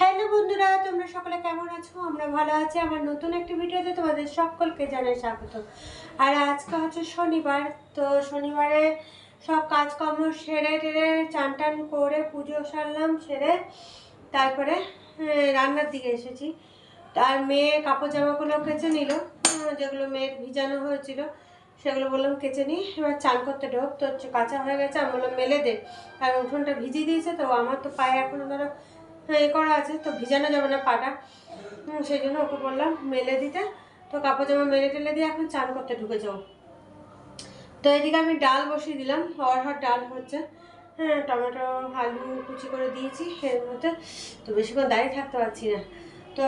Hello বন্ধুরা, তোমরা সকলে কেমন আছো? আমরা ভালো আছি। আমার নতুন একটি ভিডিওতে তোমাদের সকলকে জানাই স্বাগত। আর আজকে হচ্ছে শনিবার, তো শনিবারে সব কাজকর্ম সেরে টেরে চান টান করে পুজো সারলাম, সেরে তারপরে রান্নার দিকে এসেছি। আর মেয়ে কাপড় জামাগুলো কেচে নিল, যেগুলো মেয়ের ভিজানো হয়েছিল সেগুলো বললাম কেচে নিই, এবার চান করতে ঢোক। তো কাঁচা হয়ে গেছে, আমি বললাম মেলে দে, আর উঠোনটা ভিজিয়ে দিয়েছে। তো আমার তো পায়ে এখনো ধরো করা আছে, তো ভিজানো যাবে না পাটা, সেই জন্য ওকে বললাম মেলে দিতে। তো কাপড় জামা মেলে টেলে দিয়ে এখন চান করতে ঢুকে যাও। তো এদিকে আমি ডাল বসিয়ে দিলাম, অরহর ডাল হচ্ছে। টমেটো আলু কুচি করে দিয়েছি এর মধ্যে, তো বেশিক্ষণ দাঁড়িয়ে থাকতে পারছি না, তো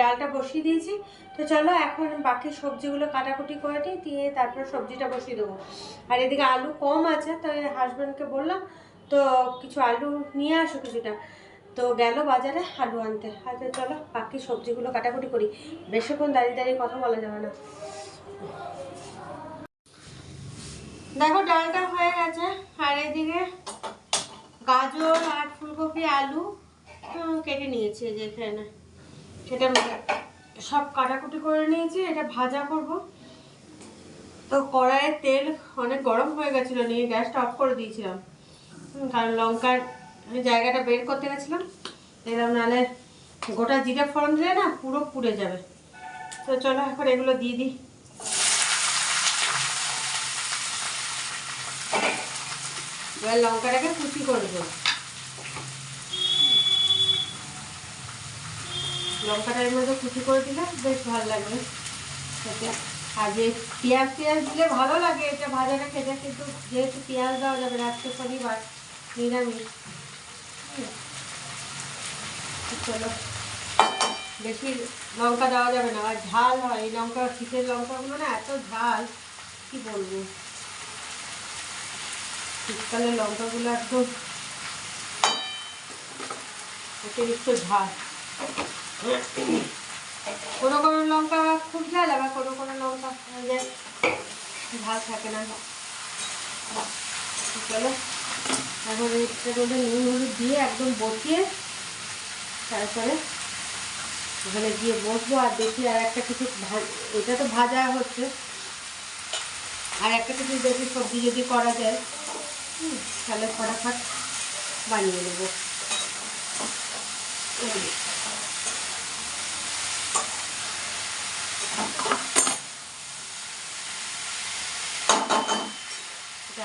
ডালটা বসিয়ে দিয়েছি। তো চলো এখন বাকি সবজিগুলো কাটাকুটি করে দিই, দিয়ে তারপর সবজিটা বসিয়ে দেবো। আর এদিকে আলু কম আছে, তাই হাজব্যান্ডকে বললাম তো কিছু আলু নিয়ে আসো কিছুটা। তো গেল বাজারে আলু আনতে। আচ্ছা চলো বাকি সবজিগুলো কাটাকুটি করি, বেশিক্ষণ দাঁড়িয়ে দাঁড়িয়ে কথা বলা যাবে না। দেখো ডালটা হয়ে গেছে, আর এদিকে গাজর আর ফুলকপি আলু কেটে নিয়েছি যে এখানে, সেটা সব কাটাকুটি করে নিয়েছি। এটা ভাজা করব। তো কড়াইয়ের তেল অনেক গরম হয়ে গেছিলো, নিয়ে গ্যাসটা অফ করে দিয়েছিলাম, কারণ লঙ্কার জায়গাটা বের করতে গেছিলাম, এরকম নাহলে গোটা জিরে ফোড়ন দিলে না পুরো পুড়ে যাবে। তো চলো এখন এগুলো দিয়ে দিই। এবার লঙ্কাটাকে কুচি করে দেবো, লঙ্কাটা এর মধ্যে কুচি করে দিলে বেশ ভালো লাগবে খেতে। আর যে পেঁয়াজ দিলে ভালো লাগে এটা ভাজাটা খেতে, কিন্তু যেহেতু পেঁয়াজ দেওয়া যাবে না, আজকে শনিবার নিরামিষ। চলো বেশি লঙ্কা দেওয়া যাবে না, আর ঝাল হয় এই লঙ্কা, শীতের লঙ্কাগুলো না এত ঝাল কি বলবো। শীতকালের লঙ্কাগুলো একদম অতিরিক্ত ঝাল। কোনো কোনো লঙ্কা খুব ঝাল, আবার কোনো কোনো লঙ্কা ঝাল থাকে না। চলো এখন এটার মধ্যে নুন হলুদ দিয়ে একদম বসিয়ে তারপরে ওখানে গিয়ে বসবো। আর দেখি আর একটা কিছু, এটা তো ভাজা হচ্ছে, আর একটা কিছু দেখি সবজি যদি করা যায় তাহলে ফটাফট বানিয়ে নেবো।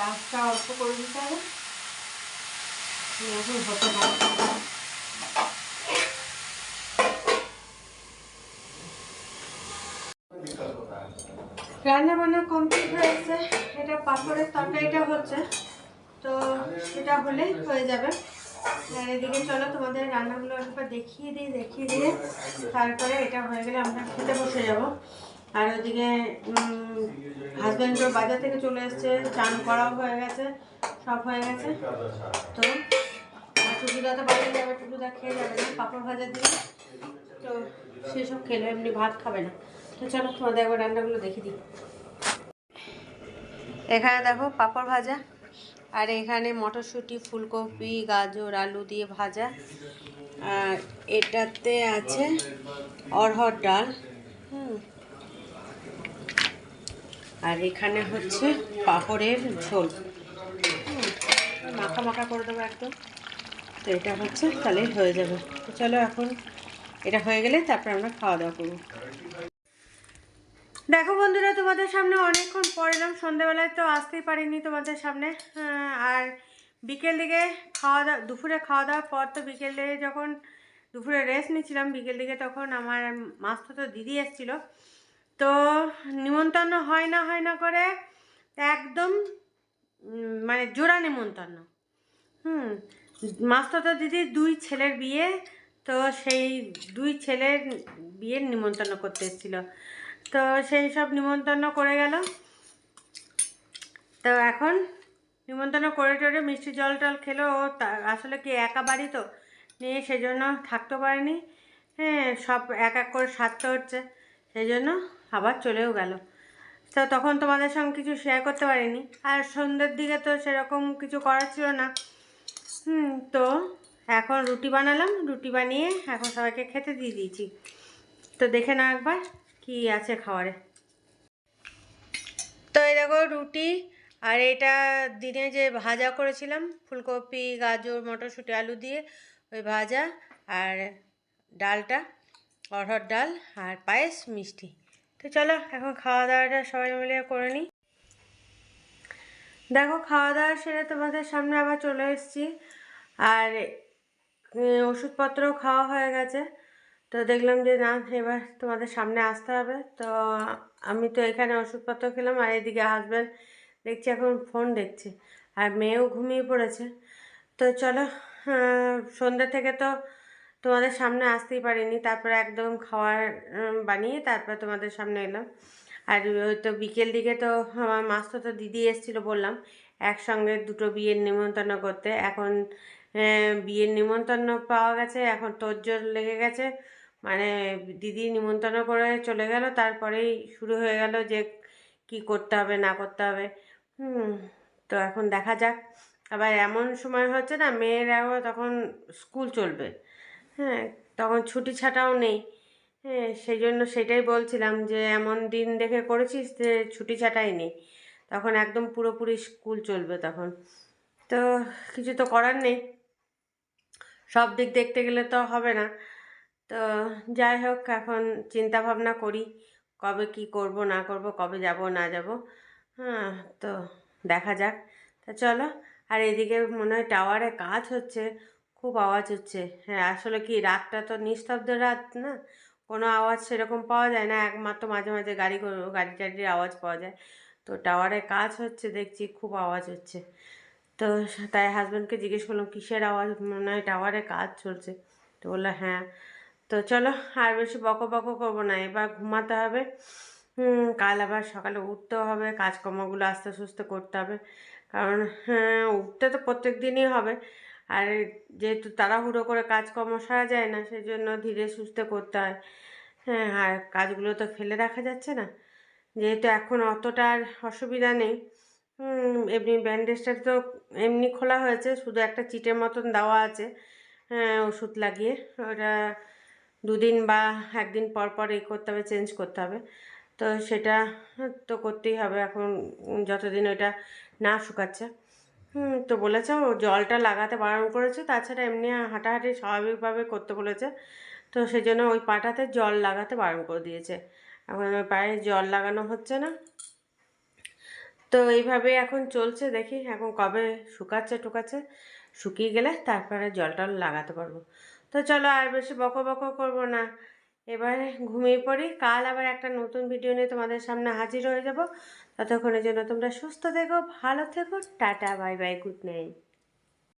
আঁচটা অল্প করে দিতে হবে, এখন হতে পারে। রান্না বান্না কমপ্লিট হয়েছে, এটা পাঁপড়ের তরকারিটা হচ্ছে, তো সেটা হলেই হয়ে যাবে। আর এদিকে চলো তোমাদের রান্নাগুলো একবার দেখিয়ে দিয়ে তারপরে এটা হয়ে গেলে আমরা খেতে বসে যাব। আর ওদিকে হাজব্যান্ডও বাজার থেকে চলে এসছে, চান করাও হয়ে গেছে, সব হয়ে গেছে। তো টুকুদা তো বাজারে যাবে, টুকুদা খেয়ে যাবে না পাঁপড় ভাজা দিয়ে, তো সেসব খেলে এমনি ভাত খাবে না। তো চলো তোমাদের একবার রান্নাগুলো দেখে দিই। এখানে দেখো পাঁপড় ভাজা, আর এখানে মটরশুঁটি ফুলকপি গাজর আলু দিয়ে ভাজা, আর এটাতে আছে অরহর ডাল, আর এখানে হচ্ছে পাঁপড়ের ঝোল, মাখা মাখা করে দেবো একদম। তো এটা হচ্ছে তাহলেই হয়ে যাবে। তো চলো এখন এটা হয়ে গেলে তারপর আমরা খাওয়া দাওয়া করবো। দেখো বন্ধুরা, তোমাদের সামনে অনেকক্ষণ পর এলাম, সন্ধ্যাবেলায় তো আসতেই পারিনি তোমাদের সামনে। আর বিকেল দিকে দুপুরে খাওয়া দাওয়ার পর, তো বিকেলে যখন দুপুরে রেস্ট নিচ্ছিলাম বিকেল দিকে, তখন আমার মাস্তুতো দিদি এসেছিলো। তো নিমন্ত্রণ হয় না করে একদম মানে জোড়া নিমন্ত্রণ। মাস্তুতো দিদির 2 ছেলের বিয়ে, তো সেই 2 ছেলের বিয়ের নিমন্ত্রণ করতে এসেছিলো। তো সেই সব নিমন্ত্রণ করে গেল। তো এখন নিমন্ত্রণ করে টরে মিষ্টি জল টল খেলো। ও আসলে কি একা বাড়ি তো নিয়ে, সেজন্য থাকতে পারেনি। সব এক এক করে সারতে হচ্ছে, সেই জন্য আবার চলেও গেল। তো তখন তোমাদের সঙ্গে কিছু শেয়ার করতে পারিনি। আর সন্ধ্যের দিকে তো সেরকম কিছু করার ছিল না। তো এখন রুটি বানালাম, রুটি বানিয়ে এখন সবাইকে খেতে দিয়ে দিয়েছি। তো দেখে নাও একবার কি আছে খাবারে। তো এই দেখো রুটি, আর এটা দিনে যে ভাজা করেছিলাম ফুলকপি গাজর মটরশুঁটি আলু দিয়ে ওই ভাজা, আর ডালটা অরহর ডাল, আর পায়েস মিষ্টি। তো চলো এখন খাওয়া দাওয়াটা সবাই মিলে করে নিই। দেখো খাওয়া দাওয়া সেরে তোমাদের সামনে আবার চলে এসেছি, আর ওষুধপত্রও খাওয়া হয়ে গেছে। তো দেখলাম যে না, এবার তোমাদের সামনে আসতে হবে। তো আমি তো এখানে ওষুধপত্র খেলাম, আর এদিকে হাজব্যান্ড দেখছি এখন ফোন দেখছে, আর মেয়েও ঘুমিয়ে পড়েছে। তো চলো, সন্ধ্যা থেকে তো তোমাদের সামনে আসতেই পারিনি, তারপরে একদম খাওয়ার বানিয়ে তারপর তোমাদের সামনে এলাম। আর ওই তো বিকেল দিকে তো আমার মাস্তুতো দিদি এসেছিলো, বললাম একসঙ্গে দুটো বিয়ের নিমন্ত্রণ করতে। এখন বিয়ের নিমন্ত্রণ পাওয়া গেছে, এখন তোড়জোড় লেগে গেছে। মানে দিদি নিমন্ত্রণ করে চলে গেল, তারপরেই শুরু হয়ে গেল যে কি করতে হবে না করতে হবে। তো এখন দেখা যাক। আবার এমন সময় হচ্ছে না, মেয়েরাও তখন স্কুল চলবে, হ্যাঁ, তখন ছুটি ছাটাও নেই। হ্যাঁ, সেই জন্য সেটাই বলছিলাম যে এমন দিন দেখে করেছিস যে ছুটি ছাটাই নেই, তখন একদম পুরোপুরি স্কুল চলবে তখন। তো কিছু তো করার নেই, সব দিক দেখতে গেলে তো হবে না। তো যাই হোক, এখন চিন্তা ভাবনা করি কবে কি করব না করব, কবে যাব না যাব। হ্যাঁ, তো দেখা যাক। তা চলো। আর এদিকে মনে হয় টাওয়ারে কাজ হচ্ছে, খুব আওয়াজ হচ্ছে। হ্যাঁ, আসলে কি রাতটা তো নিস্তব্ধ রাত না, কোনো আওয়াজ সেরকম পাওয়া যায় না, একমাত্র মাঝে মাঝে গাড়ি টাড়ির আওয়াজ পাওয়া যায়। তো টাওয়ারে কাজ হচ্ছে দেখছি, খুব আওয়াজ হচ্ছে। তো তাই হাজব্যান্ডকে জিজ্ঞেস করলাম কিসের আওয়াজ, মনে হয় টাওয়ারে কাজ চলছে। তো বললো হ্যাঁ। তো চলো আর বেশি বকো বকো করবো না, এবার ঘুমাতে হবে। কাল আবার সকালে উঠতেও হবে, কাজকর্মগুলো আস্তে সুস্তে করতে হবে। কারণ হ্যাঁ, উঠতে তো প্রত্যেক দিনই হবে, আর যেহেতু তাড়াহুড়ো করে কাজকর্ম সারা যায় না, সেই জন্য ধীরে সুস্থে করতে হয়। হ্যাঁ, আর কাজগুলো তো ফেলে রাখা যাচ্ছে না, যেহেতু এখন অতটা আর অসুবিধা নেই। এমনি ব্যান্ডেজটা তো এমনি খোলা হয়েছে, শুধু একটা চিটের মতন দেওয়া আছে। হ্যাঁ, ওষুধ লাগিয়ে ওটা 2 দিন বা 1 দিন পর পর এই করতে হবে, চেঞ্জ করতে হবে। তো সেটা তো করতেই হবে এখন, যতদিন ওইটা না শুকাচ্ছে। তো বলেছে ও জলটা লাগাতে বারণ করেছে, তাছাড়া এমনি হাঁটাহাঁটি স্বাভাবিকভাবে করতে বলেছে। তো সেই জন্য ওই পাটাতে জল লাগাতে বারণ করে দিয়েছে, এখন ওই পায়ে জল লাগানো হচ্ছে না। তো এইভাবে এখন চলছে, দেখি এখন কবে শুকাচ্ছে টুকাচ্ছে, শুকিয়ে গেলে তারপরে জল টল লাগাতে পারবো। তো চলো আর বেশি বকো বকো করবো না, এবারে ঘুমিয়ে পড়ি। কাল আবার একটা নতুন ভিডিও নিয়ে তোমাদের সামনে হাজির হয়ে যাব। ততক্ষণের জন্য তোমরা সুস্থ থেকো, ভালো থেকো, tata bye bye, good night.